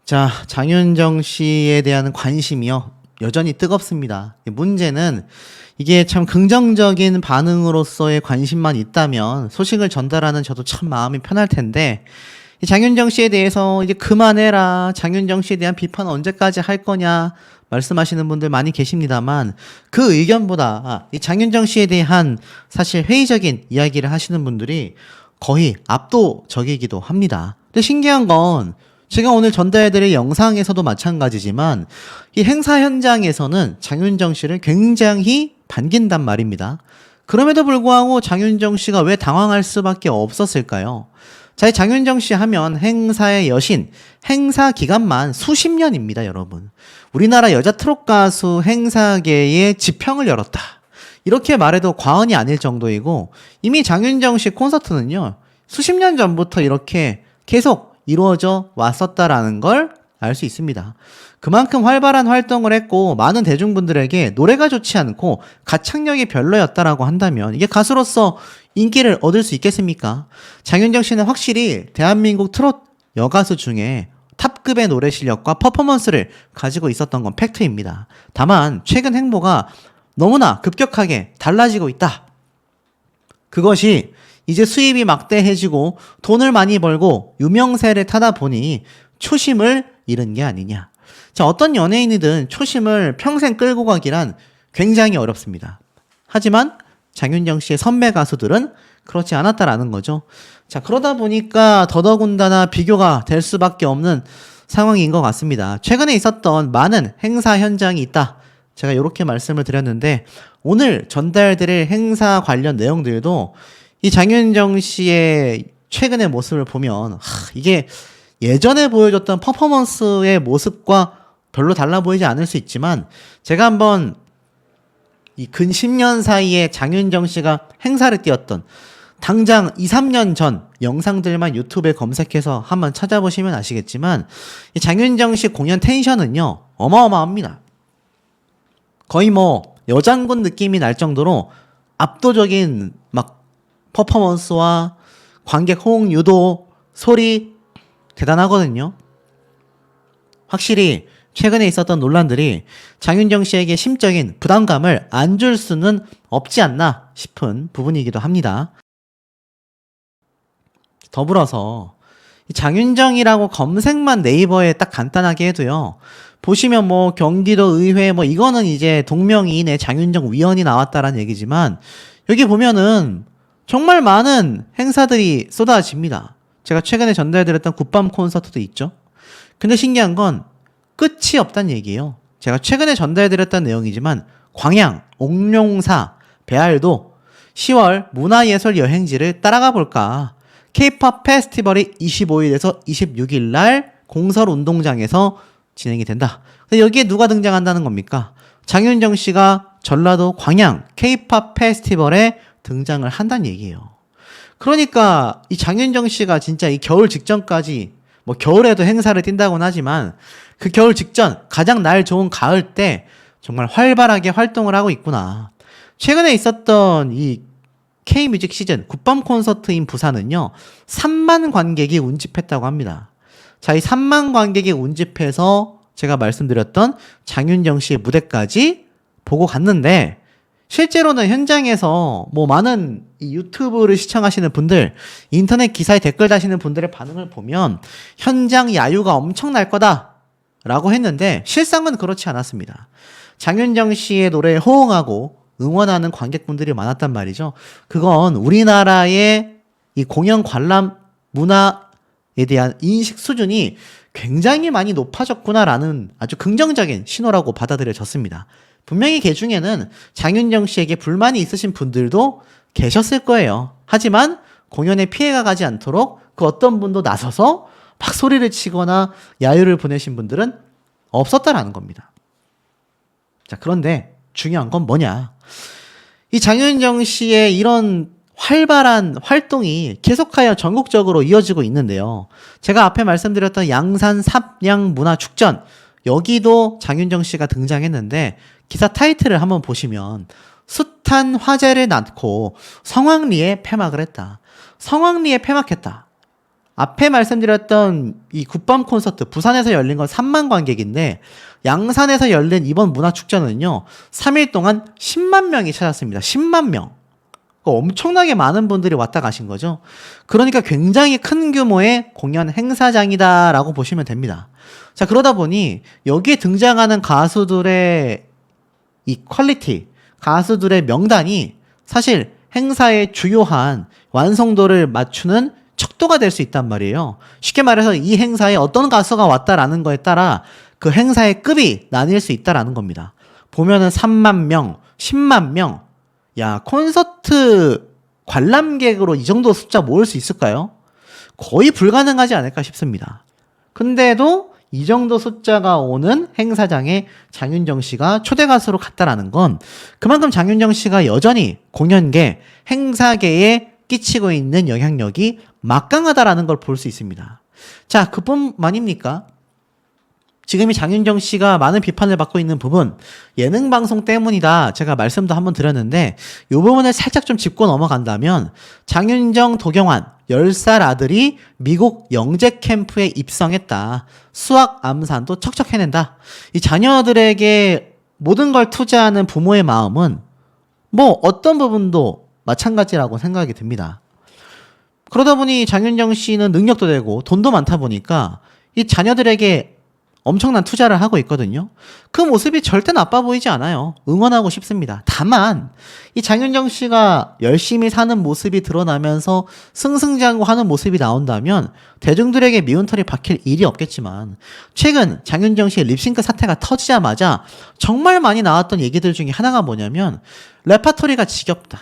자, 장윤정 씨에 대한 관심이요. 여전히 뜨겁습니다. 문제는 이게 참 긍정적인 반응으로서의 관심만 있다면 소식을 전달하는 저도 참 마음이 편할 텐데, 이 장윤정 씨에 대해서 이제 그만해라, 장윤정 씨에 대한 비판 언제까지 할 거냐 말씀하시는 분들 많이 계십니다만, 그 의견보다 이 장윤정 씨에 대한 사실 회의적인 이야기를 하시는 분들이 거의 압도적이기도 합니다. 근데 신기한 건 제가 오늘 전달해드릴 영상에서도 마찬가지지만 이 행사 현장에서는 장윤정 씨를 굉장히 반긴단 말입니다. 그럼에도 불구하고 장윤정 씨가 왜 당황할 수밖에 없었을까요? 자, 이 장윤정 씨 하면 행사의 여신, 행사 기간만 수십 년입니다, 여러분. 우리나라 여자 트롯 가수 행사계의 지평을 열었다. 이렇게 말해도 과언이 아닐 정도이고, 이미 장윤정 씨 콘서트는요, 수십 년 전부터 이렇게 계속 이루어져 왔었다라는 걸 알 수 있습니다. 그만큼 활발한 활동을 했고 많은 대중분들에게 노래가 좋지 않고 가창력이 별로였다라고 한다면 이게 가수로서 인기를 얻을 수 있겠습니까? 장윤정 씨는 확실히 대한민국 트롯 여가수 중에 탑급의 노래 실력과 퍼포먼스를 가지고 있었던 건 팩트입니다. 다만 최근 행보가 너무나 급격하게 달라지고 있다. 그것이 이제 수입이 막대해지고 돈을 많이 벌고 유명세를 타다 보니 초심을 잃은 게 아니냐. 자, 어떤 연예인이든 초심을 평생 끌고 가기란 굉장히 어렵습니다. 하지만 장윤정 씨의 선배 가수들은 그렇지 않았다라는 거죠. 자, 그러다 보니까 더더군다나 비교가 될 수밖에 없는 상황인 것 같습니다. 최근에 있었던 많은 행사 현장이 있다. 제가 이렇게 말씀을 드렸는데 오늘 전달드릴 행사 관련 내용들도 이 장윤정 씨의 최근의 모습을 보면 이게 예전에 보여줬던 퍼포먼스의 모습과 별로 달라 보이지 않을 수 있지만 제가 한번 이 근 10년 사이에 장윤정 씨가 행사를 띄웠던 당장 2, 3년 전 영상들만 유튜브에 검색해서 한번 찾아보시면 아시겠지만 이 장윤정 씨 공연 텐션은요 어마어마합니다. 거의 뭐 여장군 느낌이 날 정도로 압도적인 막 퍼포먼스와 관객 호응 유도, 소리 대단하거든요. 확실히 최근에 있었던 논란들이 장윤정 씨에게 심적인 부담감을 안 줄 수는 없지 않나 싶은 부분이기도 합니다. 더불어서 장윤정이라고 검색만 네이버에 딱 간단하게 해도요. 보시면 뭐 경기도 의회 뭐 이거는 이제 동명이인의 장윤정 위원이 나왔다라는 얘기지만 여기 보면은 정말 많은 행사들이 쏟아집니다. 제가 최근에 전달드렸던 굿밤 콘서트도 있죠. 근데 신기한 건 끝이 없다는 얘기예요. 제가 최근에 전달드렸던 내용이지만 광양, 옥룡사, 배알도 10월 문화예술 여행지를 따라가 볼까. K-POP 페스티벌이 25일에서 26일 날 공설 운동장에서 진행이 된다. 근데 여기에 누가 등장한다는 겁니까? 장윤정 씨가 전라도 광양 K-POP 페스티벌에 등장을 한다는 얘기예요. 그러니까 이 장윤정 씨가 진짜 이 겨울 직전까지 뭐 겨울에도 행사를 띈다고는 하지만 그 겨울 직전 가장 날 좋은 가을 때 정말 활발하게 활동을 하고 있구나. 최근에 있었던 이 K뮤직 시즌 굿밤 콘서트인 부산은요 3만 관객이 운집했다고 합니다. 자, 이 3만 관객이 운집해서 제가 말씀드렸던 장윤정 씨의 무대까지 보고 갔는데 실제로는 현장에서 뭐 많은 이 유튜브를 시청하시는 분들, 인터넷 기사에 댓글 다시는 분들의 반응을 보면 현장 야유가 엄청날 거다라고 했는데 실상은 그렇지 않았습니다. 장윤정 씨의 노래에 호응하고 응원하는 관객분들이 많았단 말이죠. 그건 우리나라의 이 공연 관람 문화에 대한 인식 수준이 굉장히 많이 높아졌구나라는 아주 긍정적인 신호라고 받아들여졌습니다. 분명히 그 중에는 장윤정 씨에게 불만이 있으신 분들도 계셨을 거예요. 하지만 공연에 피해가 가지 않도록 그 어떤 분도 나서서 막 소리를 치거나 야유를 보내신 분들은 없었다라는 겁니다. 자, 그런데 중요한 건 뭐냐? 이 장윤정 씨의 이런 활발한 활동이 계속하여 전국적으로 이어지고 있는데요. 제가 앞에 말씀드렸던 양산 삽양 문화축전 여기도 장윤정 씨가 등장했는데 기사 타이틀을 한번 보시면 숱한 화제를 낳고 성황리에 폐막을 했다. 성황리에 폐막했다. 앞에 말씀드렸던 이 굿밤 콘서트, 부산에서 열린 건 3만 관객인데, 양산에서 열린 이번 문화축제는요, 3일 동안 10만 명이 찾았습니다. 10만 명. 엄청나게 많은 분들이 왔다 가신 거죠. 그러니까 굉장히 큰 규모의 공연 행사장이다라고 보시면 됩니다. 자, 그러다 보니 여기에 등장하는 가수들의 이 퀄리티, 가수들의 명단이 사실 행사의 주요한 완성도를 맞추는 척도가 될 수 있단 말이에요. 쉽게 말해서 이 행사에 어떤 가수가 왔다라는 거에 따라 그 행사의 급이 나뉠 수 있다라는 겁니다. 보면은 3만 명, 10만 명, 야, 콘서트 관람객으로 이 정도 숫자 모을 수 있을까요? 거의 불가능하지 않을까 싶습니다. 근데도 이 정도 숫자가 오는 행사장에 장윤정 씨가 초대 가수로 갔다라는 건 그만큼 장윤정 씨가 여전히 공연계, 행사계에 끼치고 있는 영향력이 막강하다라는 걸 볼 수 있습니다. 자, 그뿐만입니까? 지금 이 장윤정 씨가 많은 비판을 받고 있는 부분, 예능 방송 때문이다. 제가 말씀도 한번 드렸는데 이 부분을 살짝 좀 짚고 넘어간다면 장윤정, 도경환 10살 아들이 미국 영재 캠프에 입성했다. 수학 암산도 척척 해낸다. 이 자녀들에게 모든 걸 투자하는 부모의 마음은 뭐 어떤 부분도 마찬가지라고 생각이 듭니다. 그러다 보니 장윤정 씨는 능력도 되고 돈도 많다 보니까 이 자녀들에게 엄청난 투자를 하고 있거든요. 그 모습이 절대 나빠 보이지 않아요. 응원하고 싶습니다. 다만 이 장윤정 씨가 열심히 사는 모습이 드러나면서 승승장구하는 모습이 나온다면 대중들에게 미운 털이 박힐 일이 없겠지만 최근 장윤정 씨의 립싱크 사태가 터지자마자 정말 많이 나왔던 얘기들 중에 하나가 뭐냐면 레파토리가 지겹다.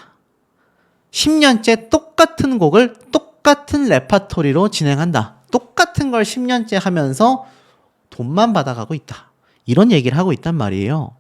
10년째 똑같은 곡을 똑같은 레파토리로 진행한다. 똑같은 걸 10년째 하면서 돈만 받아가고 있다. 이런 얘기를 하고 있단 말이에요.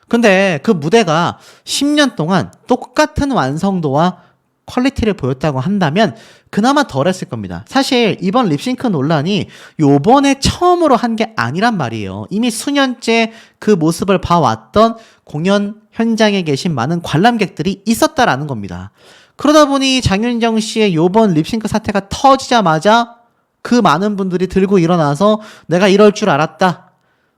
근데 그 무대가 10년 동안 똑같은 완성도와 퀄리티를 보였다고 한다면 그나마 덜했을 겁니다. 사실 이번 립싱크 논란이 요번에 처음으로 한 게 아니란 말이에요. 이미 수년째 그 모습을 봐왔던 공연 현장에 계신 많은 관람객들이 있었다라는 겁니다. 그러다 보니 장윤정 씨의 요번 립싱크 사태가 터지자마자 그 많은 분들이 들고 일어나서 내가 이럴 줄 알았다.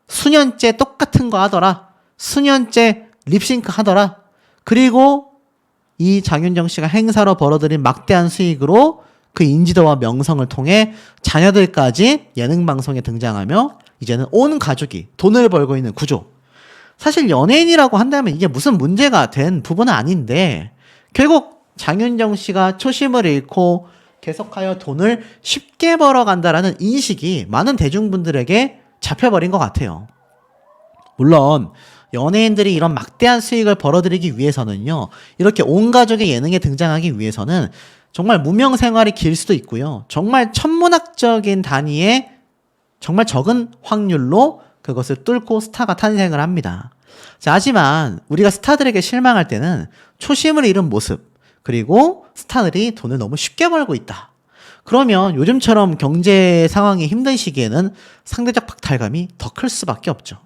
수년째 똑같은 거 하더라. 수년째 립싱크 하더라. 그리고 이 장윤정 씨가 행사로 벌어들인 막대한 수익으로 그 인지도와 명성을 통해 자녀들까지 예능 방송에 등장하며 이제는 온 가족이 돈을 벌고 있는 구조. 사실 연예인이라고 한다면 이게 무슨 문제가 된 부분은 아닌데 결국 장윤정 씨가 초심을 잃고 계속하여 돈을 쉽게 벌어간다라는 인식이 많은 대중분들에게 잡혀버린 것 같아요. 물론 연예인들이 이런 막대한 수익을 벌어들이기 위해서는요. 이렇게 온 가족의 예능에 등장하기 위해서는 정말 무명 생활이 길 수도 있고요. 정말 천문학적인 단위의 정말 적은 확률로 그것을 뚫고 스타가 탄생을 합니다. 자, 하지만 우리가 스타들에게 실망할 때는 초심을 잃은 모습, 그리고 스타들이 돈을 너무 쉽게 벌고 있다. 그러면 요즘처럼 경제 상황이 힘든 시기에는 상대적 박탈감이 더 클 수밖에 없죠.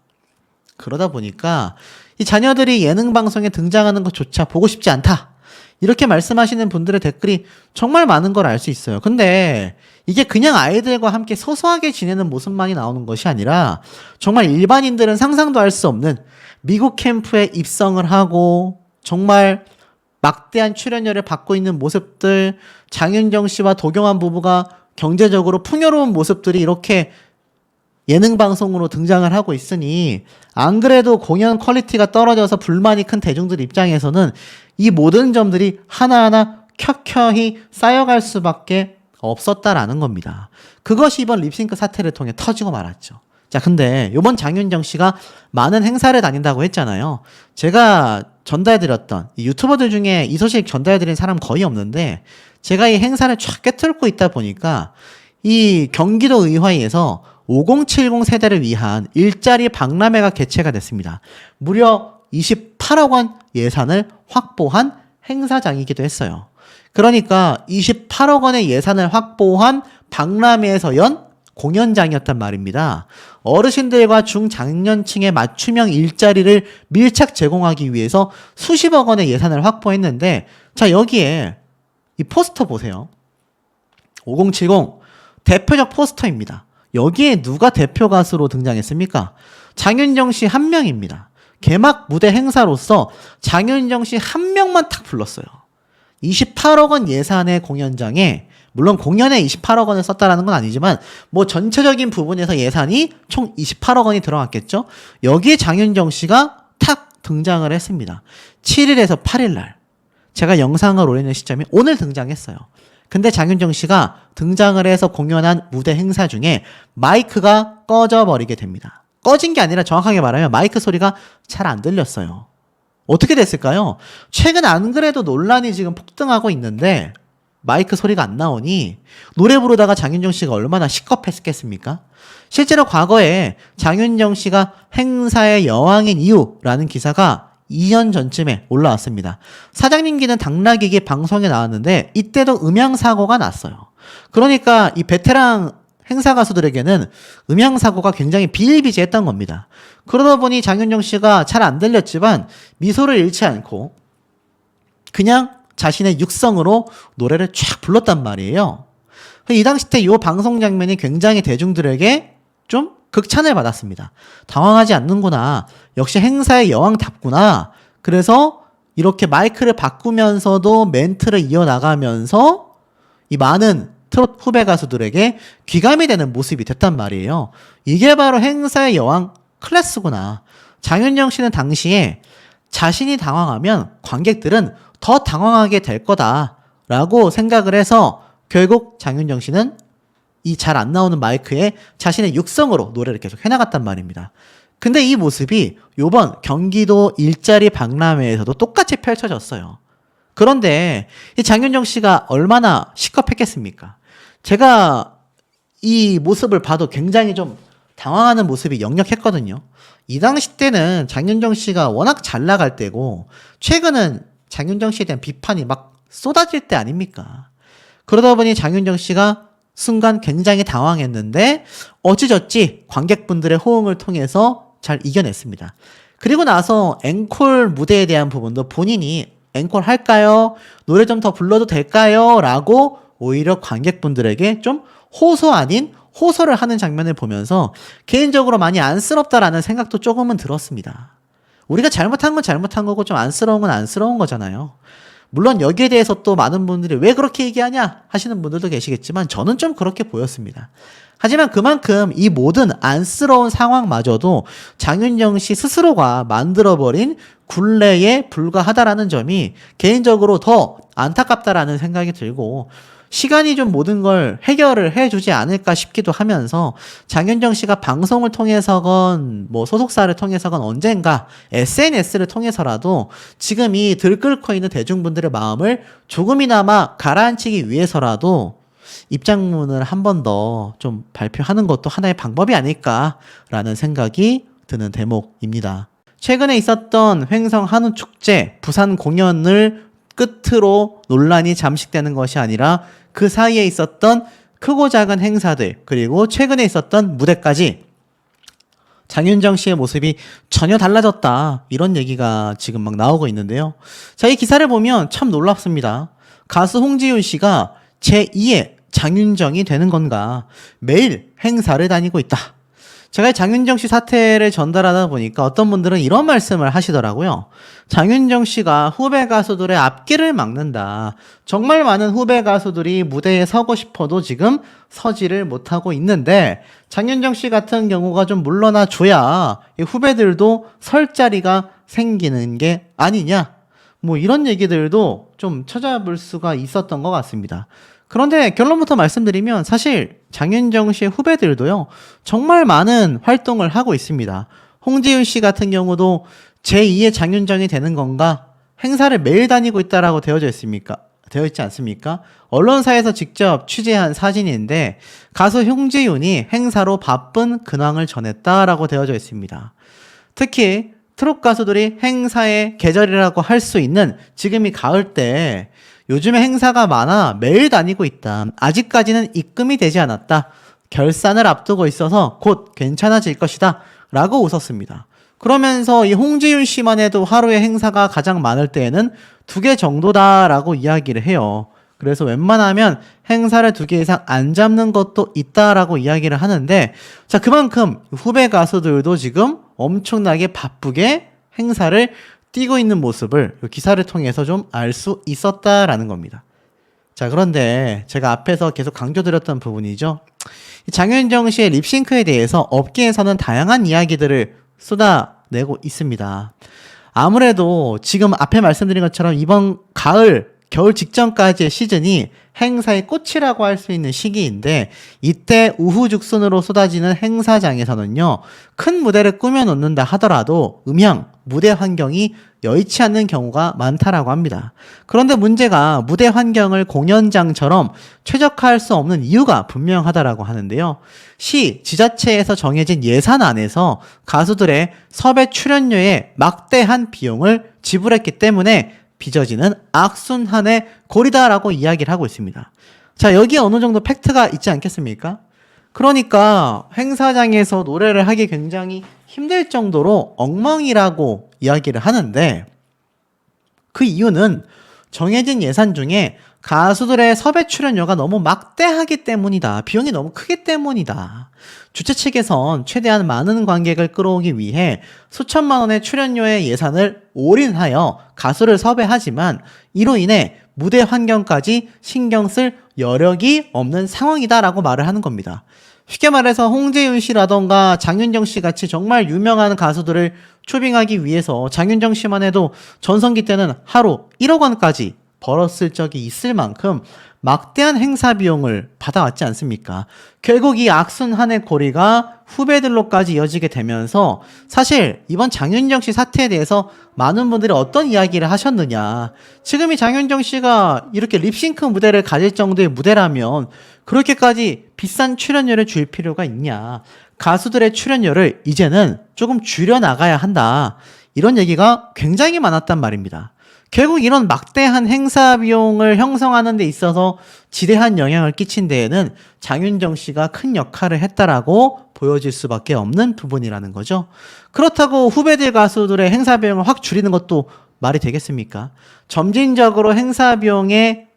그러다 보니까 이 자녀들이 예능 방송에 등장하는 것조차 보고 싶지 않다. 이렇게 말씀하시는 분들의 댓글이 정말 많은 걸 알 수 있어요. 근데 이게 그냥 아이들과 함께 소소하게 지내는 모습만이 나오는 것이 아니라 정말 일반인들은 상상도 할 수 없는 미국 캠프에 입성을 하고 정말 막대한 출연료를 받고 있는 모습들, 장윤정 씨와 도경환 부부가 경제적으로 풍요로운 모습들이 이렇게 예능 방송으로 등장을 하고 있으니 안 그래도 공연 퀄리티가 떨어져서 불만이 큰 대중들 입장에서는 이 모든 점들이 하나하나 켜켜이 쌓여갈 수밖에 없었다라는 겁니다. 그것이 이번 립싱크 사태를 통해 터지고 말았죠. 자, 근데 이번 장윤정 씨가 많은 행사를 다닌다고 했잖아요. 제가 전달해드렸던 이 유튜버들 중에 이 소식 전달해드린 사람 거의 없는데 제가 이 행사를 쫙 꿰뚫고 있다 보니까 이 경기도 의화에서 5070 세대를 위한 일자리 박람회가 개최가 됐습니다. 무려 28억 원 예산을 확보한 행사장이기도 했어요. 그러니까 28억 원의 예산을 확보한 박람회에서 연 공연장이었단 말입니다. 어르신들과 중장년층의 맞춤형 일자리를 밀착 제공하기 위해서 수십억 원의 예산을 확보했는데 자, 여기에 이 포스터 보세요. 5070 대표적 포스터입니다. 여기에 누가 대표 가수로 등장했습니까? 장윤정 씨 한 명입니다. 개막 무대 행사로서 장윤정 씨 한 명만 탁 불렀어요. 28억 원 예산의 공연장에, 물론 공연에 28억 원을 썼다라는 건 아니지만 뭐 전체적인 부분에서 예산이 총 28억 원이 들어갔겠죠. 여기에 장윤정 씨가 탁 등장을 했습니다. 7일에서 8일 날. 제가 영상을 올리는 시점이 오늘 등장했어요. 근데 장윤정 씨가 등장을 해서 공연한 무대 행사 중에 마이크가 꺼져버리게 됩니다. 꺼진 게 아니라 정확하게 말하면 마이크 소리가 잘 안 들렸어요. 어떻게 됐을까요? 최근 안 그래도 논란이 지금 폭등하고 있는데 마이크 소리가 안 나오니 노래 부르다가 장윤정 씨가 얼마나 시겁했겠습니까? 실제로 과거에 장윤정 씨가 행사의 여왕인 이유라는 기사가 2년 전쯤에 올라왔습니다. 사장님기는 당나귀기 방송에 나왔는데 이때도 음향사고가 났어요. 그러니까 이 베테랑 행사 가수들에게는 음향사고가 굉장히 비일비재했던 겁니다. 그러다 보니 장윤정 씨가 잘 안 들렸지만 미소를 잃지 않고 그냥 자신의 육성으로 노래를 쫙 불렀단 말이에요. 이 당시 때 이 방송 장면이 굉장히 대중들에게 좀 극찬을 받았습니다. 당황하지 않는구나. 역시 행사의 여왕답구나. 그래서 이렇게 마이크를 바꾸면서도 멘트를 이어나가면서 이 많은 트롯 후배 가수들에게 귀감이 되는 모습이 됐단 말이에요. 이게 바로 행사의 여왕 클래스구나. 장윤정 씨는 당시에 자신이 당황하면 관객들은 더 당황하게 될 거다라고 생각을 해서 결국 장윤정 씨는 이 잘 안 나오는 마이크에 자신의 육성으로 노래를 계속 해나갔단 말입니다. 근데 이 모습이 요번 경기도 일자리 박람회에서도 똑같이 펼쳐졌어요. 그런데 이 장윤정 씨가 얼마나 시겁했겠습니까? 제가 이 모습을 봐도 굉장히 좀 당황하는 모습이 역력했거든요. 이 당시 때는 장윤정 씨가 워낙 잘 나갈 때고 최근은 장윤정 씨에 대한 비판이 막 쏟아질 때 아닙니까? 그러다 보니 장윤정 씨가 순간 굉장히 당황했는데 어찌저찌 관객분들의 호응을 통해서 잘 이겨냈습니다. 그리고 나서 앵콜 무대에 대한 부분도 본인이 앵콜 할까요? 노래 좀 더 불러도 될까요? 라고 오히려 관객분들에게 좀 호소 아닌 호소를 하는 장면을 보면서 개인적으로 많이 안쓰럽다라는 생각도 조금은 들었습니다. 우리가 잘못한 건 잘못한 거고 좀 안쓰러운 건 안쓰러운 거잖아요. 물론 여기에 대해서 또 많은 분들이 왜 그렇게 얘기하냐 하시는 분들도 계시겠지만 저는 좀 그렇게 보였습니다. 하지만 그만큼 이 모든 안쓰러운 상황마저도 장윤정 씨 스스로가 만들어버린 굴레에 불과하다라는 점이 개인적으로 더 안타깝다라는 생각이 들고 시간이 좀 모든 걸 해결을 해주지 않을까 싶기도 하면서 장윤정 씨가 방송을 통해서건 뭐 소속사를 통해서건 언젠가 SNS를 통해서라도 지금 이 들끓고 있는 대중분들의 마음을 조금이나마 가라앉히기 위해서라도 입장문을 한 번 더 좀 발표하는 것도 하나의 방법이 아닐까라는 생각이 드는 대목입니다. 최근에 있었던 횡성 한우축제 부산 공연을 끝으로 논란이 잠식되는 것이 아니라 그 사이에 있었던 크고 작은 행사들 그리고 최근에 있었던 무대까지 장윤정 씨의 모습이 전혀 달라졌다 이런 얘기가 지금 막 나오고 있는데요. 자, 이 기사를 보면 참 놀랍습니다. 가수 홍지윤 씨가 제2의 장윤정이 되는 건가 매일 행사를 다니고 있다. 제가 장윤정 씨 사태를 전달하다 보니까 어떤 분들은 이런 말씀을 하시더라고요. 장윤정 씨가 후배 가수들의 앞길을 막는다. 정말 많은 후배 가수들이 무대에 서고 싶어도 지금 서지를 못하고 있는데 장윤정 씨 같은 경우가 좀 물러나 줘야 이 후배들도 설 자리가 생기는 게 아니냐. 뭐 이런 얘기들도 좀 찾아볼 수가 있었던 것 같습니다. 그런데 결론부터 말씀드리면 사실 장윤정 씨의 후배들도요 정말 많은 활동을 하고 있습니다. 홍지윤 씨 같은 경우도 제2의 장윤정이 되는 건가? 행사를 매일 다니고 있다라고 되어 있지 않습니까? 언론사에서 직접 취재한 사진인데 가수 홍지윤이 행사로 바쁜 근황을 전했다라고 되어져 있습니다. 특히 트롯 가수들이 행사의 계절이라고 할 수 있는 지금이 가을 때 요즘에 행사가 많아 매일 다니고 있다. 아직까지는 입금이 되지 않았다. 결산을 앞두고 있어서 곧 괜찮아질 것이다. 라고 웃었습니다. 그러면서 이 홍지윤 씨만 해도 하루에 행사가 가장 많을 때에는 2개 정도다라고 이야기를 해요. 그래서 웬만하면 행사를 2개 이상 안 잡는 것도 있다라고 이야기를 하는데, 자, 그만큼 후배 가수들도 지금 엄청나게 바쁘게 행사를 뛰고 있는 모습을 이 기사를 통해서 좀 알 수 있었다라는 겁니다. 자, 그런데 제가 앞에서 계속 강조드렸던 부분이죠. 장윤정 씨의 립싱크에 대해서 업계에서는 다양한 이야기들을 쏟아내고 있습니다. 아무래도 지금 앞에 말씀드린 것처럼 이번 겨울 직전까지의 시즌이 행사의 꽃이라고 할 수 있는 시기인데, 이때 우후죽순으로 쏟아지는 행사장에서는요, 큰 무대를 꾸며놓는다 하더라도 음향, 무대 환경이 여의치 않는 경우가 많다라고 합니다. 그런데 문제가 무대 환경을 공연장처럼 최적화할 수 없는 이유가 분명하다라고 하는데요. 지자체에서 정해진 예산 안에서 가수들의 섭외 출연료에 막대한 비용을 지불했기 때문에 빚어지는 악순환의 고리다라고 이야기를 하고 있습니다. 자, 여기에 어느 정도 팩트가 있지 않겠습니까? 그러니까 행사장에서 노래를 하기 굉장히 힘들 정도로 엉망이라고 이야기를 하는데, 그 이유는 정해진 예산 중에 가수들의 섭외 출연료가 너무 막대하기 때문이다. 비용이 너무 크기 때문이다. 주최 측에선 최대한 많은 관객을 끌어오기 위해 수천만 원의 출연료의 예산을 올인하여 가수를 섭외하지만, 이로 인해 무대 환경까지 신경 쓸 여력이 없는 상황이다라고 말을 하는 겁니다. 쉽게 말해서 홍재윤 씨라던가 장윤정 씨 같이 정말 유명한 가수들을 초빙하기 위해서 장윤정 씨만 해도 전성기 때는 하루 1억 원까지 벌었을 적이 있을 만큼 막대한 행사 비용을 받아왔지 않습니까? 결국 이 악순환의 고리가 후배들로까지 이어지게 되면서, 사실 이번 장윤정 씨 사태에 대해서 많은 분들이 어떤 이야기를 하셨느냐, 지금 이 장윤정 씨가 이렇게 립싱크 무대를 가질 정도의 무대라면 그렇게까지 비싼 출연료를 줄 필요가 있냐, 가수들의 출연료를 이제는 조금 줄여나가야 한다, 이런 얘기가 굉장히 많았단 말입니다. 결국 이런 막대한 행사 비용을 형성하는 데 있어서 지대한 영향을 끼친 데에는 장윤정 씨가 큰 역할을 했다라고 보여질 수밖에 없는 부분이라는 거죠. 그렇다고 후배들 가수들의 행사 비용을 확 줄이는 것도 말이 되겠습니까? 점진적으로 행사 비용의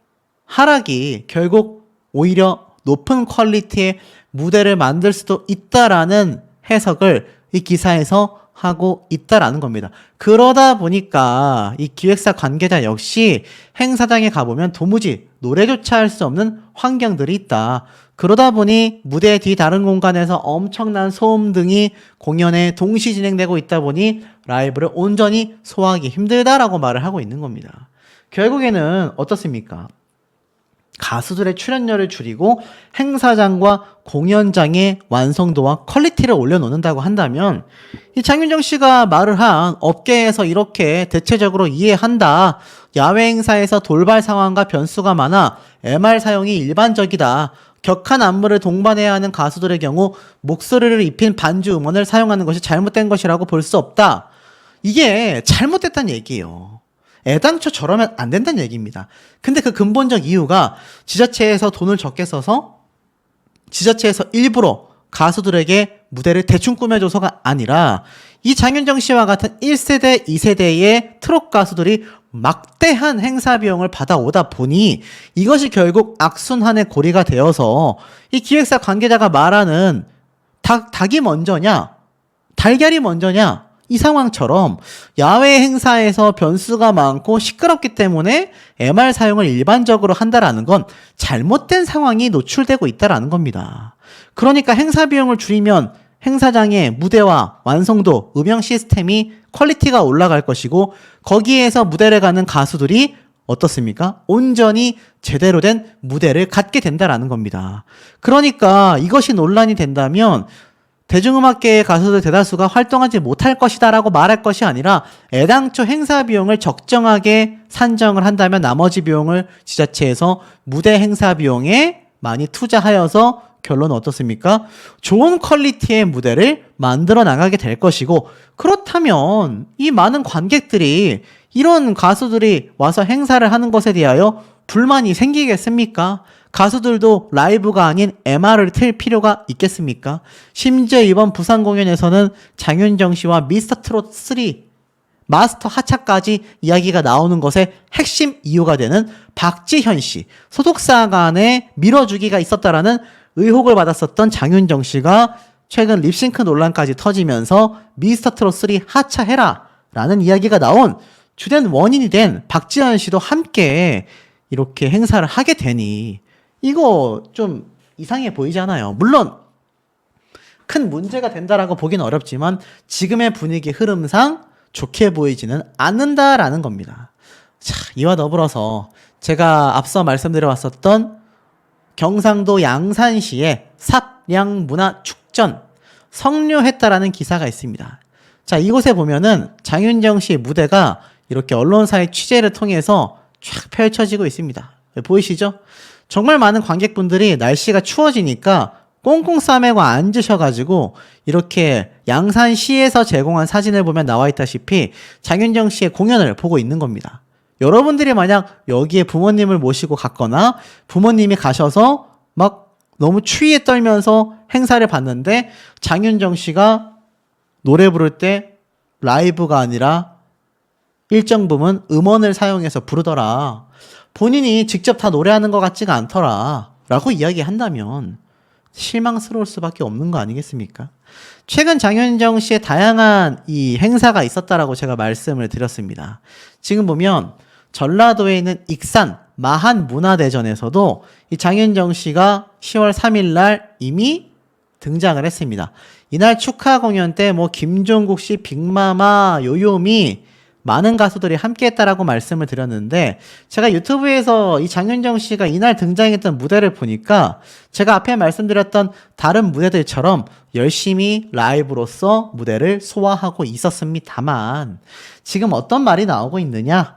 하락이 결국 오히려 높은 퀄리티의 무대를 만들 수도 있다라는 해석을 이 기사에서 하고 있다라는 겁니다. 그러다 보니까 이 기획사 관계자 역시 행사장에 가보면 도무지 노래조차 할 수 없는 환경들이 있다. 그러다 보니 무대 뒤 다른 공간에서 엄청난 소음 등이 공연에 동시 진행되고 있다 보니 라이브를 온전히 소화하기 힘들다라고 말을 하고 있는 겁니다. 결국에는 어떻습니까? 가수들의 출연료를 줄이고 행사장과 공연장의 완성도와 퀄리티를 올려놓는다고 한다면, 이 장윤정 씨가 말을 한 업계에서 이렇게 대체적으로 이해한다, 야외 행사에서 돌발 상황과 변수가 많아 MR 사용이 일반적이다, 격한 안무를 동반해야 하는 가수들의 경우 목소리를 입힌 반주 음원을 사용하는 것이 잘못된 것이라고 볼 수 없다, 이게 잘못됐다는 얘기예요. 애당초 저러면 안 된다는 얘기입니다. 근데 그 근본적 이유가 지자체에서 돈을 적게 써서 지자체에서 일부러 가수들에게 무대를 대충 꾸며줘서가 아니라, 이 장윤정 씨와 같은 1세대, 2세대의 트롯 가수들이 막대한 행사 비용을 받아오다 보니 이것이 결국 악순환의 고리가 되어서 이 기획사 관계자가 말하는 닭이 먼저냐, 달걀이 먼저냐, 이 상황처럼 야외 행사에서 변수가 많고 시끄럽기 때문에 MR 사용을 일반적으로 한다라는 건 잘못된 상황이 노출되고 있다라는 겁니다. 그러니까 행사 비용을 줄이면 행사장의 무대와 완성도, 음향 시스템이 퀄리티가 올라갈 것이고, 거기에서 무대를 가는 가수들이 어떻습니까? 온전히 제대로 된 무대를 갖게 된다라는 겁니다. 그러니까 이것이 논란이 된다면 대중음악계의 가수들 대다수가 활동하지 못할 것이다 라고 말할 것이 아니라, 애당초 행사 비용을 적정하게 산정을 한다면 나머지 비용을 지자체에서 무대 행사 비용에 많이 투자하여서 결론은 어떻습니까? 좋은 퀄리티의 무대를 만들어 나가게 될 것이고, 그렇다면 이 많은 관객들이 이런 가수들이 와서 행사를 하는 것에 대하여 불만이 생기겠습니까? 가수들도 라이브가 아닌 MR을 틀 필요가 있겠습니까? 심지어 이번 부산 공연에서는 장윤정 씨와 미스터 트롯 3 마스터 하차까지 이야기가 나오는 것의 핵심 이유가 되는 박지현 씨 소속사 간에 밀어주기가 있었다라는 의혹을 받았었던 장윤정 씨가 최근 립싱크 논란까지 터지면서 미스터트롯 3 하차해라 라는 이야기가 나온 주된 원인이 된 박지현 씨도 함께 이렇게 행사를 하게 되니 이거 좀 이상해 보이잖아요. 물론 큰 문제가 된다라고 보기는 어렵지만 지금의 분위기 흐름상 좋게 보이지는 않는다라는 겁니다. 자, 이와 더불어서 제가 앞서 말씀드려왔었던 경상도 양산시의 삽량문화축전 성료했다라는 기사가 있습니다. 자, 이곳에 보면은 장윤정 씨의 무대가 이렇게 언론사의 취재를 통해서 쫙 펼쳐지고 있습니다. 보이시죠? 정말 많은 관객분들이 날씨가 추워지니까 꽁꽁 싸매고 앉으셔가지고 이렇게 양산시에서 제공한 사진을 보면 나와 있다시피 장윤정 씨의 공연을 보고 있는 겁니다. 여러분들이 만약 여기에 부모님을 모시고 갔거나 부모님이 가셔서 막 너무 추위에 떨면서 행사를 봤는데 장윤정 씨가 노래 부를 때 라이브가 아니라 일정 부분 음원을 사용해서 부르더라. 본인이 직접 다 노래하는 것 같지가 않더라. 라고 이야기한다면 실망스러울 수밖에 없는 거 아니겠습니까? 최근 장윤정 씨의 다양한 이 행사가 있었다라고 제가 말씀을 드렸습니다. 지금 보면 전라도에 있는 익산 마한문화대전에서도 이 장윤정 씨가 10월 3일 날 이미 등장을 했습니다. 이날 축하 공연 때 뭐 김종국 씨, 빅마마, 요요미 많은 가수들이 함께 했다라고 말씀을 드렸는데 제가 유튜브에서 이 장윤정 씨가 이날 등장했던 무대를 보니까 제가 앞에 말씀드렸던 다른 무대들처럼 열심히 라이브로서 무대를 소화하고 있었습니다만 지금 어떤 말이 나오고 있느냐?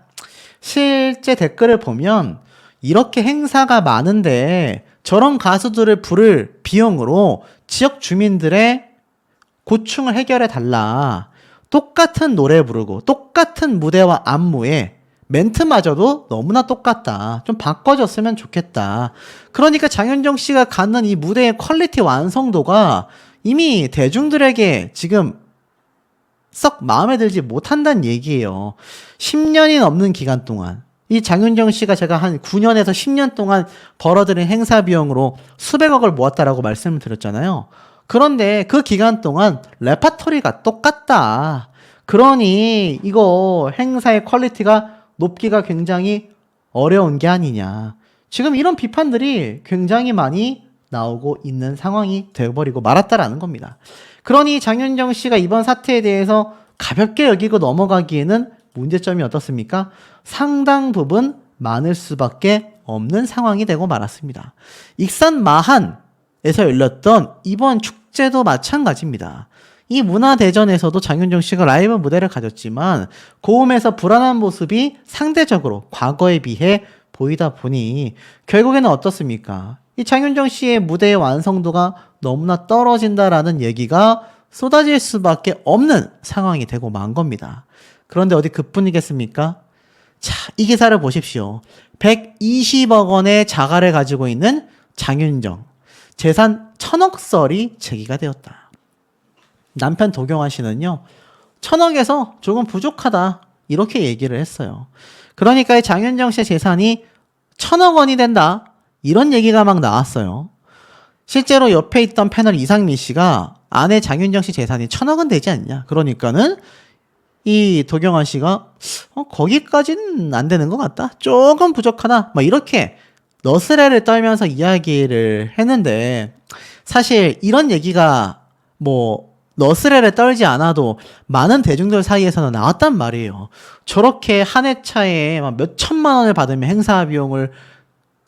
실제 댓글을 보면 이렇게 행사가 많은데 저런 가수들을 부를 비용으로 지역 주민들의 고충을 해결해 달라. 똑같은 노래 부르고 똑같은 무대와 안무에 멘트마저도 너무나 똑같다. 좀 바꿔줬으면 좋겠다. 그러니까 장윤정 씨가 갖는 이 무대의 퀄리티 완성도가 이미 대중들에게 지금 썩 마음에 들지 못한다는 얘기예요. 10년이 넘는 기간 동안 이 장윤정 씨가 제가 한 9년에서 10년 동안 벌어들인 행사 비용으로 수백억을 모았다라고 말씀을 드렸잖아요. 그런데 그 기간 동안 레파토리가 똑같다. 그러니 이거 행사의 퀄리티가 높기가 굉장히 어려운 게 아니냐. 지금 이런 비판들이 굉장히 많이 나오고 있는 상황이 되어버리고 말았다라는 겁니다. 그러니 장윤정 씨가 이번 사태에 대해서 가볍게 여기고 넘어가기에는 문제점이 어떻습니까? 상당 부분 많을 수밖에 없는 상황이 되고 말았습니다. 익산 마한에서 열렸던 이번 축제도 마찬가지입니다. 이 문화대전에서도 장윤정 씨가 라이브 무대를 가졌지만 고음에서 불안한 모습이 상대적으로 과거에 비해 보이다 보니 결국에는 어떻습니까? 이 장윤정 씨의 무대의 완성도가 너무나 떨어진다라는 얘기가 쏟아질 수밖에 없는 상황이 되고 만 겁니다. 그런데 어디 그뿐이겠습니까? 자, 이 기사를 보십시오. 120억 원의 자가를 가지고 있는 장윤정. 재산 1000억설이 제기가 되었다. 남편 도경환 씨는요. 1000억에서 조금 부족하다. 이렇게 얘기를 했어요. 그러니까 이 장윤정 씨의 재산이 1000억 원이 된다. 이런 얘기가 막 나왔어요. 실제로 옆에 있던 패널 이상민 씨가 아내 장윤정 씨 재산이 1000억은 되지 않냐. 그러니까는 이 도경환 씨가 거기까지는 안 되는 것 같다. 조금 부족하나. 막 이렇게 너스레를 떨면서 이야기를 했는데 사실 이런 얘기가 뭐 너스레를 떨지 않아도 많은 대중들 사이에서는 나왔단 말이에요. 저렇게 한 해 차에 막 몇 천만 원을 받으면 행사 비용을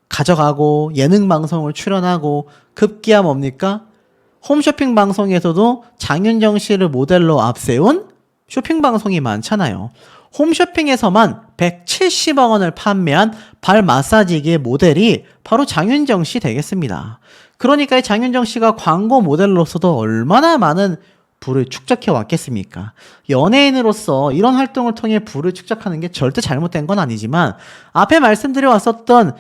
가져가고 예능 방송을 출연하고 급기야 뭡니까? 홈쇼핑 방송에서도 장윤정 씨를 모델로 앞세운 쇼핑 방송이 많잖아요. 홈쇼핑에서만 170억 원을 판매한 발 마사지기의 모델이 바로 장윤정 씨 되겠습니다. 그러니까 장윤정 씨가 광고 모델로서도 얼마나 많은 부를 축적해 왔겠습니까? 연예인으로서 이런 활동을 통해 부를 축적하는 게 절대 잘못된 건 아니지만 앞에 말씀드려 왔었던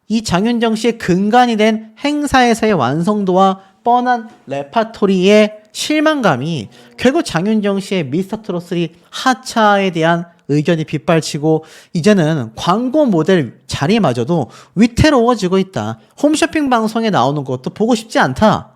이 장윤정 씨의 근간이 된 행사에서의 완성도와 뻔한 레파토리의 실망감이 결국 장윤정 씨의 미스터트롯3 하차에 대한 의견이 빗발치고 이제는 광고 모델 자리마저도 위태로워지고 있다. 홈쇼핑 방송에 나오는 것도 보고 싶지 않다.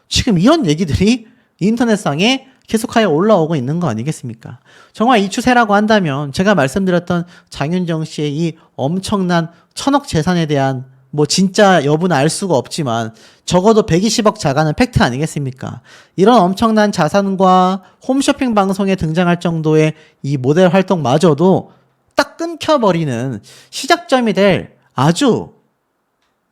지금 이런 얘기들이 인터넷상에 계속하여 올라오고 있는 거 아니겠습니까? 정말 이 추세라고 한다면 제가 말씀드렸던 장윤정 씨의 이 엄청난 천억 재산에 대한 뭐 진짜 여부는 알 수가 없지만 적어도 120억 자가는 팩트 아니겠습니까? 이런 엄청난 자산과 홈쇼핑 방송에 등장할 정도의 이 모델 활동마저도 딱 끊겨버리는 시작점이 될 아주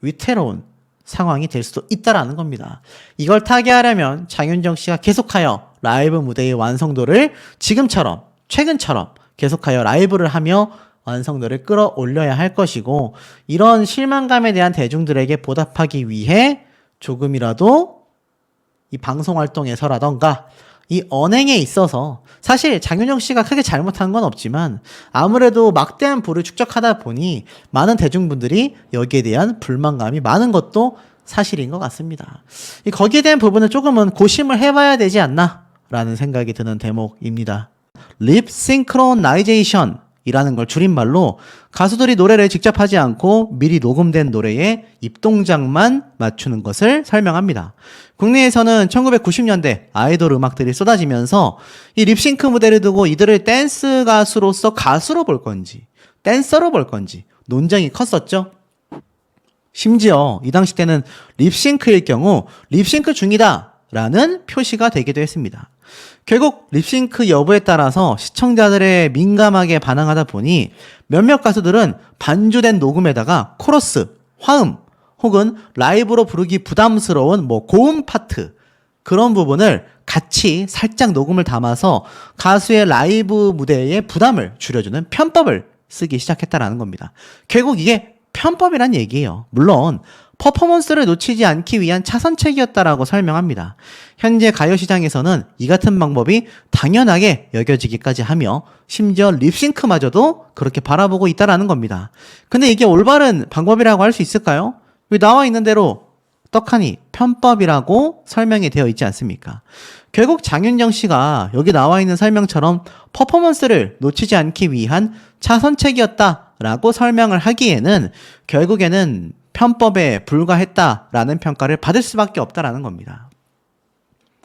위태로운 상황이 될 수도 있다라는 겁니다. 이걸 타개하려면 장윤정 씨가 계속하여 라이브 무대의 완성도를 지금처럼 최근처럼 계속하여 라이브를 하며 완성도를 끌어올려야 할 것이고 이런 실망감에 대한 대중들에게 보답하기 위해 조금이라도 이 방송 활동에서라던가 이 언행에 있어서 사실 장윤정 씨가 크게 잘못한 건 없지만 아무래도 막대한 부를 축적하다 보니 많은 대중분들이 여기에 대한 불만감이 많은 것도 사실인 것 같습니다. 거기에 대한 부분은 조금은 고심을 해봐야 되지 않나 라는 생각이 드는 대목입니다. 립싱크로나이제이션 이라는 걸 줄임말로 가수들이 노래를 직접 하지 않고 미리 녹음된 노래에 입동작만 맞추는 것을 설명합니다. 국내에서는 1990년대 아이돌 음악들이 쏟아지면서 이 립싱크 무대를 두고 이들을 댄스 가수로서 가수로 볼 건지 댄서로 볼 건지 논쟁이 컸었죠. 심지어 이 당시 때는 립싱크일 경우 립싱크 중이다 라는 표시가 되기도 했습니다. 결국 립싱크 여부에 따라서 시청자들의 민감하게 반응하다 보니 몇몇 가수들은 반주된 녹음에다가 코러스, 화음 혹은 라이브로 부르기 부담스러운 뭐 고음 파트 그런 부분을 같이 살짝 녹음을 담아서 가수의 라이브 무대의 부담을 줄여주는 편법을 쓰기 시작했다라는 겁니다. 결국 이게 편법이란 얘기예요. 물론 퍼포먼스를 놓치지 않기 위한 차선책이었다라고 설명합니다. 현재 가요시장에서는 이 같은 방법이 당연하게 여겨지기까지 하며 심지어 립싱크마저도 그렇게 바라보고 있다라는 겁니다. 근데 이게 올바른 방법이라고 할 수 있을까요? 왜 나와 있는 대로 떡하니 편법이라고 설명이 되어 있지 않습니까? 결국 장윤정 씨가 여기 나와 있는 설명처럼 퍼포먼스를 놓치지 않기 위한 차선책이었다라고 설명을 하기에는 결국에는 편법에 불과했다라는 평가를 받을 수밖에 없다라는 겁니다.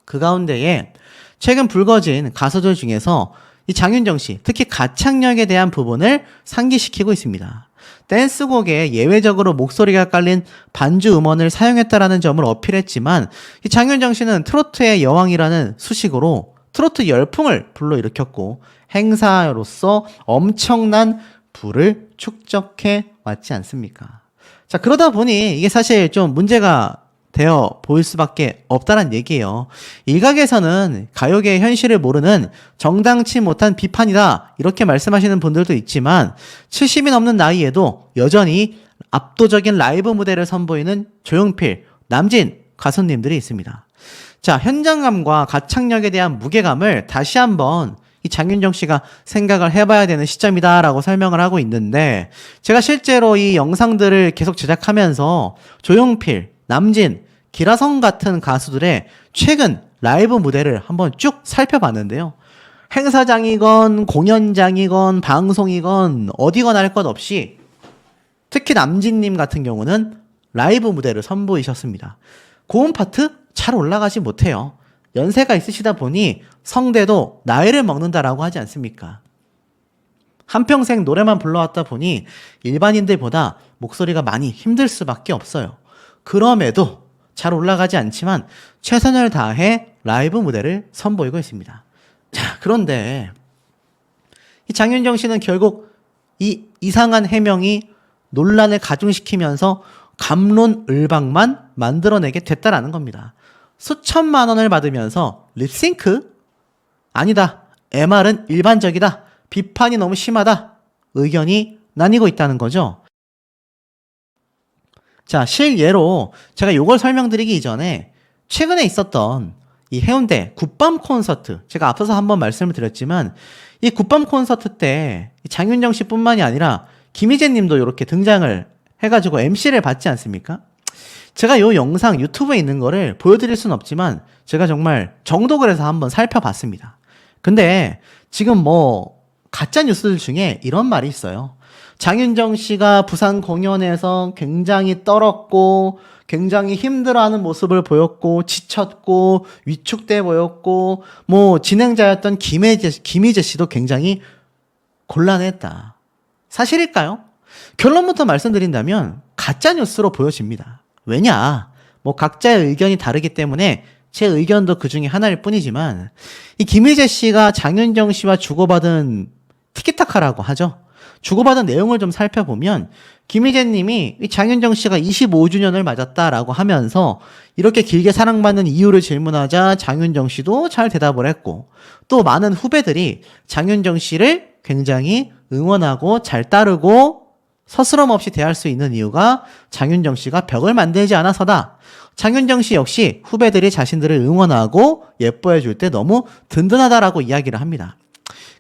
그 가운데에 최근 불거진 가수들 중에서 이 장윤정 씨, 특히 가창력에 대한 부분을 상기시키고 있습니다. 댄스곡에 예외적으로 목소리가 깔린 반주 음원을 사용했다라는 점을 어필했지만 이 장윤정 씨는 트로트의 여왕이라는 수식으로 트로트 열풍을 불러일으켰고 행사로서 엄청난 부를 축적해 왔지 않습니까? 자, 그러다 보니 이게 사실 좀 문제가 되어 보일 수밖에 없다는 얘기예요. 일각에서는 가요계의 현실을 모르는 정당치 못한 비판이다 이렇게 말씀하시는 분들도 있지만 70이 넘는 나이에도 여전히 압도적인 라이브 무대를 선보이는 조용필, 남진 가수님들이 있습니다. 자, 현장감과 가창력에 대한 무게감을 다시 한번 이 장윤정 씨가 생각을 해봐야 되는 시점이다라고 설명을 하고 있는데 제가 실제로 이 영상들을 계속 제작하면서 조용필, 남진, 기라성 같은 가수들의 최근 라이브 무대를 한번 쭉 살펴봤는데요. 행사장이건 공연장이건 방송이건 어디건 할 것 없이 특히 남진님 같은 경우는 라이브 무대를 선보이셨습니다. 고음 파트 잘 올라가지 못해요. 연세가 있으시다 보니 성대도 나이를 먹는다라고 하지 않습니까? 한평생 노래만 불러왔다 보니 일반인들보다 목소리가 많이 힘들 수밖에 없어요. 그럼에도 잘 올라가지 않지만 최선을 다해 라이브 무대를 선보이고 있습니다. 자, 그런데 이 장윤정 씨는 결국 이 이상한 해명이 논란을 가중시키면서 갑론을박만 만들어내게 됐다라는 겁니다. 수천만 원을 받으면서 립싱크? 아니다. MR은 일반적이다. 비판이 너무 심하다. 의견이 나뉘고 있다는 거죠. 자, 실예로 제가 이걸 설명드리기 이전에 최근에 있었던 이 해운대 굿밤 콘서트, 제가 앞서서 한번 말씀을 드렸지만 이 굿밤 콘서트 때 장윤정 씨뿐만이 아니라 김희재 님도 이렇게 등장을 해가지고 MC를 받지 않습니까? 제가 요 영상 유튜브에 있는 거를 보여드릴 순 없지만 제가 정말 정독을 해서 한번 살펴봤습니다. 근데 지금 뭐 가짜 뉴스들 중에 이런 말이 있어요. 장윤정 씨가 부산 공연에서 굉장히 떨었고 굉장히 힘들어하는 모습을 보였고 지쳤고 위축돼 보였고 뭐 진행자였던 김희재 씨도 굉장히 곤란했다. 사실일까요? 결론부터 말씀드린다면 가짜 뉴스로 보여집니다. 왜냐? 뭐 각자의 의견이 다르기 때문에 제 의견도 그 중에 하나일 뿐이지만 이 김희재 씨가 장윤정 씨와 주고받은 티키타카라고 하죠. 주고받은 내용을 좀 살펴보면 김희재 님이 장윤정 씨가 25주년을 맞았다라고 하면서 이렇게 길게 사랑받는 이유를 질문하자 장윤정 씨도 잘 대답을 했고 또 많은 후배들이 장윤정 씨를 굉장히 응원하고 잘 따르고 서스럼 없이 대할 수 있는 이유가 장윤정 씨가 벽을 만들지 않아서다. 장윤정 씨 역시 후배들이 자신들을 응원하고 예뻐해 줄 때 너무 든든하다라고 이야기를 합니다.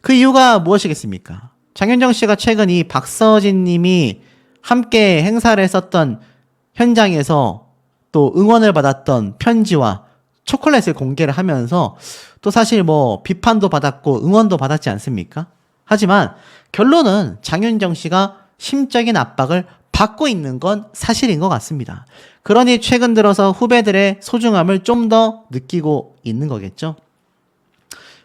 그 이유가 무엇이겠습니까? 장윤정 씨가 최근 이 박서진 님이 함께 행사를 했었던 현장에서 또 응원을 받았던 편지와 초콜릿을 공개를 하면서 또 사실 뭐 비판도 받았고 응원도 받았지 않습니까? 하지만 결론은 장윤정 씨가 심적인 압박을 받고 있는 건 사실인 것 같습니다. 그러니 최근 들어서 후배들의 소중함을 좀 더 느끼고 있는 거겠죠.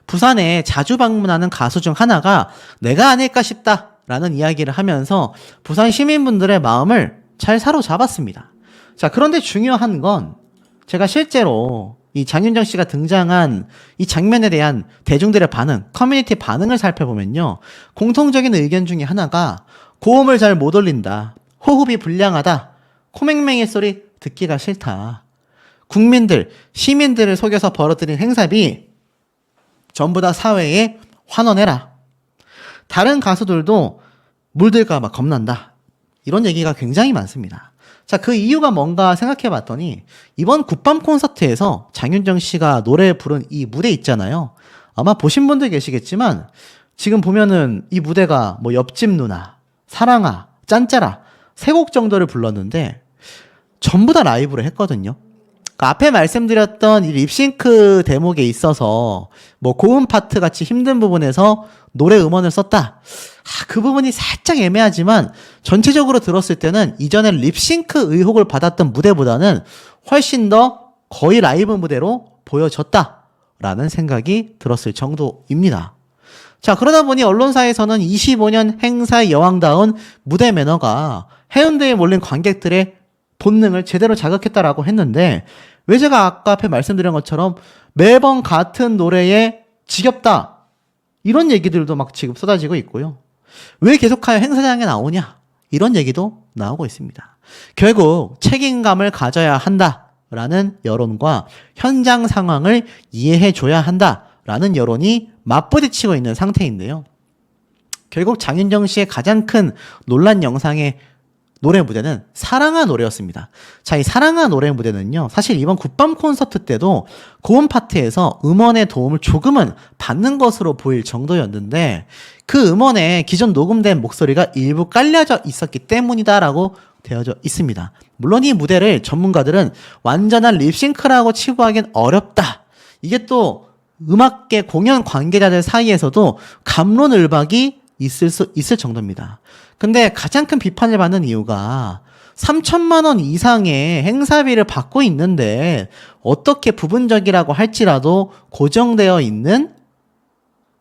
부산에 자주 방문하는 가수 중 하나가 내가 아닐까 싶다라는 이야기를 하면서 부산 시민분들의 마음을 잘 사로잡았습니다. 자, 그런데 중요한 건 제가 실제로 이 장윤정 씨가 등장한 이 장면에 대한 대중들의 반응, 커뮤니티 반응을 살펴보면요. 공통적인 의견 중에 하나가 고음을 잘 못 올린다. 호흡이 불량하다. 코맹맹이 소리 듣기가 싫다. 국민들, 시민들을 속여서 벌어들인 행사비 전부 다 사회에 환원해라. 다른 가수들도 물들까 봐 겁난다. 이런 얘기가 굉장히 많습니다. 자, 그 이유가 뭔가 생각해 봤더니 이번 굿밤 콘서트에서 장윤정 씨가 노래 부른 이 무대 있잖아요. 아마 보신 분들 계시겠지만 지금 보면은 이 무대가 뭐 옆집 누나, 사랑아, 짠짜라 세 곡 정도를 불렀는데 전부 다 라이브를 했거든요. 그러니까 앞에 말씀드렸던 이 립싱크 대목에 있어서 뭐 고음 파트 같이 힘든 부분에서 노래 음원을 썼다. 그 부분이 살짝 애매하지만 전체적으로 들었을 때는 이전에 립싱크 의혹을 받았던 무대보다는 훨씬 더 거의 라이브 무대로 보여졌다라는 생각이 들었을 정도입니다. 자, 그러다 보니 언론사에서는 25년 행사의 여왕다운 무대 매너가 해운대에 몰린 관객들의 본능을 제대로 자극했다라고 했는데 왜 제가 아까 앞에 말씀드린 것처럼 매번 같은 노래에 지겹다 이런 얘기들도 막 지금 쏟아지고 있고요. 왜 계속하여 행사장에 나오냐 이런 얘기도 나오고 있습니다. 결국 책임감을 가져야 한다라는 여론과 현장 상황을 이해해줘야 한다라는 여론이 맞부딪히고 있는 상태인데요. 결국 장윤정 씨의 가장 큰 논란 영상의 노래 무대는 사랑아 노래였습니다. 자, 이 사랑아 노래 무대는요, 사실 이번 굿밤 콘서트 때도 고음 파트에서 음원의 도움을 조금은 받는 것으로 보일 정도였는데 그 음원에 기존 녹음된 목소리가 일부 깔려져 있었기 때문이다라고 되어져 있습니다. 물론 이 무대를 전문가들은 완전한 립싱크라고 치부하기는 어렵다. 이게 또 음악계 공연 관계자들 사이에서도 갑론을박이 있을 정도입니다. 근데 가장 큰 비판을 받는 이유가 3천만 원 이상의 행사비를 받고 있는데 어떻게 부분적이라고 할지라도 고정되어 있는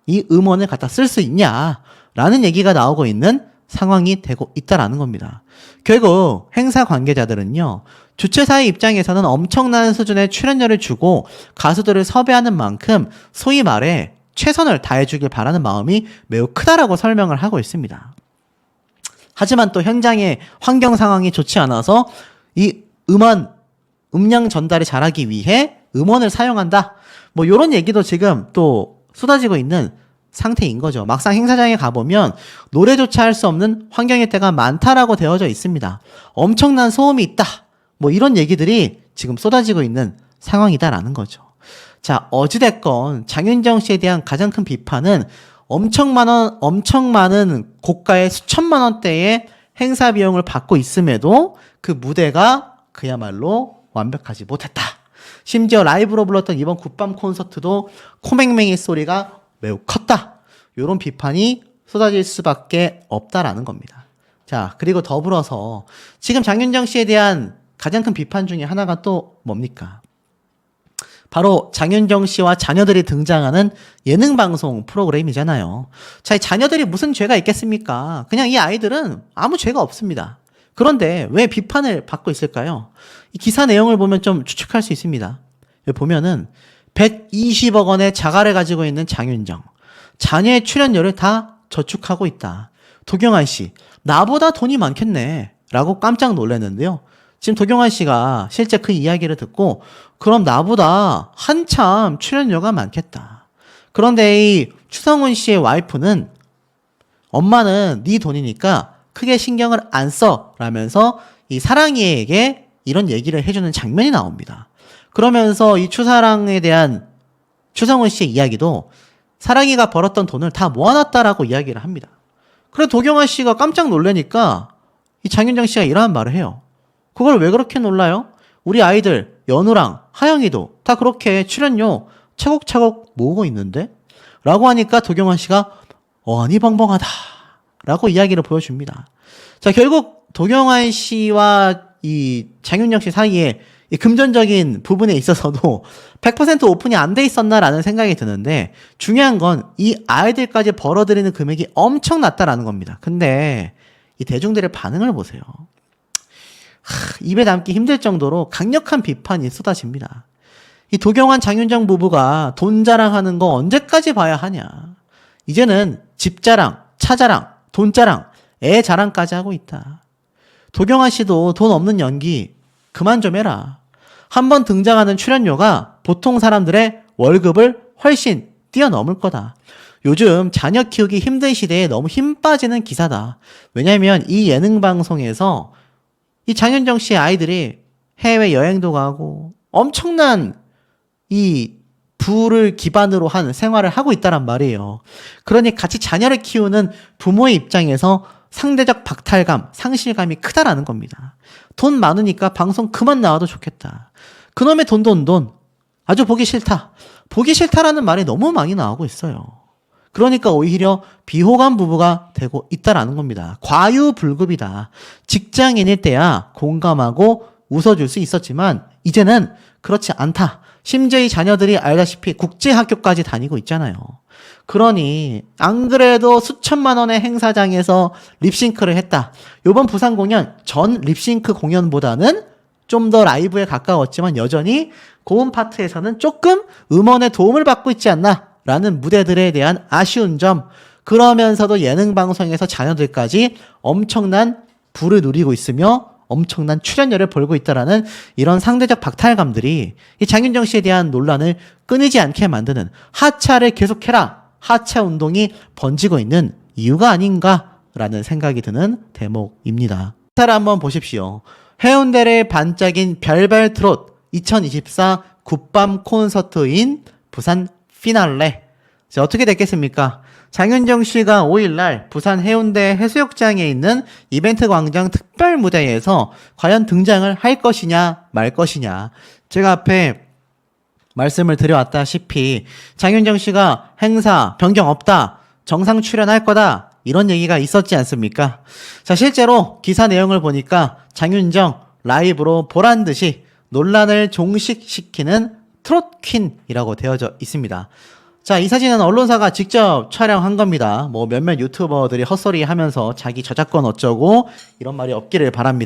이 음원을 갖다 쓸 수 있냐라는 얘기가 나오고 있는 상황이 되고 있다라는 겁니다. 결국 행사 관계자들은요, 주최사의 입장에서는 엄청난 수준의 출연료를 주고 가수들을 섭외하는 만큼 소위 말해 최선을 다해주길 바라는 마음이 매우 크다라고 설명을 하고 있습니다. 하지만 또 현장의 환경 상황이 좋지 않아서 이 음량 전달을 잘하기 위해 음원을 사용한다. 뭐 이런 얘기도 지금 또 쏟아지고 있는 상태인 거죠. 막상 행사장에 가보면 노래조차 할 수 없는 환경일 때가 많다라고 되어져 있습니다. 엄청난 소음이 있다. 뭐 이런 얘기들이 지금 쏟아지고 있는 상황이다라는 거죠. 자, 어찌됐건 장윤정 씨에 대한 가장 큰 비판은 엄청 많은 고가의 수천만 원대의 행사 비용을 받고 있음에도 그 무대가 그야말로 완벽하지 못했다. 심지어 라이브로 불렀던 이번 굿밤 콘서트도 코맹맹이 소리가 매우 컸다. 이런 비판이 쏟아질 수밖에 없다라는 겁니다. 자, 그리고 더불어서 지금 장윤정 씨에 대한 가장 큰 비판 중에 하나가 또 뭡니까? 바로 장윤정 씨와 자녀들이 등장하는 예능방송 프로그램이잖아요. 자, 이 자녀들이 무슨 죄가 있겠습니까? 그냥 이 아이들은 아무 죄가 없습니다. 그런데 왜 비판을 받고 있을까요? 이 기사 내용을 보면 좀 추측할 수 있습니다. 여기 보면은 120억 원의 자가를 가지고 있는 장윤정. 자녀의 출연료를 다 저축하고 있다. 도경환 씨, 나보다 돈이 많겠네. 라고 깜짝 놀랐는데요. 지금 도경환 씨가 실제 그 이야기를 듣고 그럼 나보다 한참 출연료가 많겠다. 그런데 이 추성훈 씨의 와이프는 엄마는 네 돈이니까 크게 신경을 안 써 라면서 이 사랑이에게 이런 얘기를 해주는 장면이 나옵니다. 그러면서 이 추사랑에 대한 추성훈 씨의 이야기도 사랑이가 벌었던 돈을 다 모아놨다라고 이야기를 합니다. 그래 도경환 씨가 깜짝 놀라니까 이 장윤정 씨가 이러한 말을 해요. 그걸 왜 그렇게 놀라요? 우리 아이들 연우랑 하영이도 다 그렇게 출연료 차곡차곡 모으고 있는데? 라고 하니까 도경환 씨가 어안이 벙벙하다 라고 이야기를 보여줍니다. 자, 결국 도경환 씨와 이 장윤정 씨 사이에 이 금전적인 부분에 있어서도 100% 오픈이 안 돼 있었나라는 생각이 드는데 중요한 건 이 아이들까지 벌어들이는 금액이 엄청 낮다라는 겁니다. 근데 이 대중들의 반응을 보세요. 입에 담기 힘들 정도로 강력한 비판이 쏟아집니다. 이 도경환 장윤정 부부가 돈 자랑하는 거 언제까지 봐야 하냐. 이제는 집 자랑, 차 자랑, 돈 자랑, 애 자랑까지 하고 있다. 도경환 씨도 돈 없는 연기 그만 좀 해라. 한 번 등장하는 출연료가 보통 사람들의 월급을 훨씬 뛰어넘을 거다. 요즘 자녀 키우기 힘든 시대에 너무 힘 빠지는 기사다. 왜냐면 이 예능 방송에서 이 장윤정 씨의 아이들이 해외 여행도 가고 엄청난 이 부를 기반으로 한 생활을 하고 있다란 말이에요. 그러니 같이 자녀를 키우는 부모의 입장에서 상대적 박탈감, 상실감이 크다라는 겁니다. 돈 많으니까 방송 그만 나와도 좋겠다. 그놈의 돈. 아주 보기 싫다. 보기 싫다라는 말이 너무 많이 나오고 있어요. 그러니까 오히려 비호감 부부가 되고 있다라는 겁니다. 과유불급이다. 직장인일 때야 공감하고 웃어줄 수 있었지만 이제는 그렇지 않다. 심지어 이 자녀들이 알다시피 국제학교까지 다니고 있잖아요. 그러니 안 그래도 수천만 원의 행사장에서 립싱크를 했다. 이번 부산 공연 전 립싱크 공연보다는 좀 더 라이브에 가까웠지만 여전히 고음 파트에서는 조금 음원의 도움을 받고 있지 않나 라는 무대들에 대한 아쉬운 점. 그러면서도 예능 방송에서 자녀들까지 엄청난 부를 누리고 있으며 엄청난 출연료를 벌고 있다라는 이런 상대적 박탈감들이 이 장윤정 씨에 대한 논란을 끊이지 않게 만드는 하차를 계속해라. 하차 운동이 번지고 있는 이유가 아닌가라는 생각이 드는 대목입니다. 기사를 한번 보십시오. 해운대를 반짝인 별별 트롯 2024 굿밤 콘서트인 부산 피날레. 자, 어떻게 됐겠습니까? 장윤정 씨가 5일날 부산 해운대 해수욕장에 있는 이벤트 광장 특별 무대에서 과연 등장을 할 것이냐 말 것이냐. 제가 앞에 말씀을 드려왔다시피 장윤정 씨가 행사 변경 없다. 정상 출연할 거다. 이런 얘기가 있었지 않습니까? 자, 실제로 기사 내용을 보니까 장윤정 라이브로 보란 듯이 논란을 종식시키는 트롯 퀸이라고 되어져 있습니다. 자, 이 사진은 언론사가 직접 촬영한 겁니다. 뭐 몇몇 유튜버들이 헛소리 하면서 자기 저작권 어쩌고 이런 말이 없기를 바랍니다.